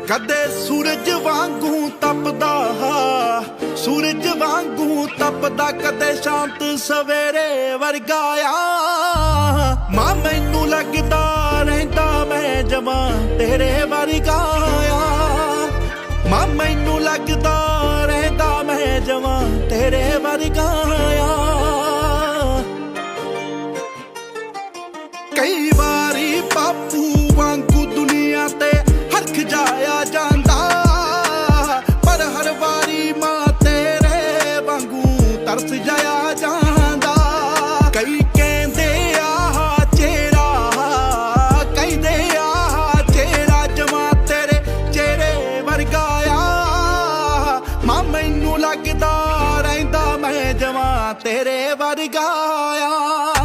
ਕਦੇ ਸੂਰਜ ਵਾਂਗੂ ਤਪਦਾ, ਸੂਰਜ ਵਾਂਗੂ ਤਪਦਾ, ਕਦੇ ਸ਼ਾਂਤ ਸਵੇਰੇ ਵਰਗਾ ਆ। ਮਾਂ ਮੈਨੂੰ ਲੱਗਦਾ ਰਹਿੰਦਾ ਮੈਂ ਜਮਾਂ ਤੇਰੇ ਵਰਗਾ ਆ। ਮਾਂ ਮੈਨੂੰ ਲੱਗਦਾ ਰਹਿੰਦਾ ਮੈਂ ਜਮਾਂ ਤੇਰੇ ਵਰਗਾ ਆ। ਕਈ ਵਾਰੀ ਬਾਪੂ ਵਾਂਗੂ ਦੁਨੀਆ ਤੇ ਹਰਖ ਜਾਇਆ ਜਾਂਦਾ, ਪਰ ਹਰ ਵਾਰੀ ਮਾਂ ਤੇਰੇ ਵਾਂਗੂ ਤਰਸ ਜਾਇਆ ਜਾਂਦਾ। ਕਈ ਕਹਿੰਦੇ ਆਹ ਚਿਹਰਾ, ਕਹਿੰਦੇ ਆਹ ਚਿਹਰਾ ਜਮਾਂ ਤੇਰੇ ਚਿਹਰੇ ਵਰਗਾ ਆ। ਮਾਂ ਮੈਨੂੰ ਲੱਗਦਾ ਰਹਿੰਦਾ ਮੈਂ ਜਮਾਂ ਤੇਰੇ ਵਰਗਾ ਆ।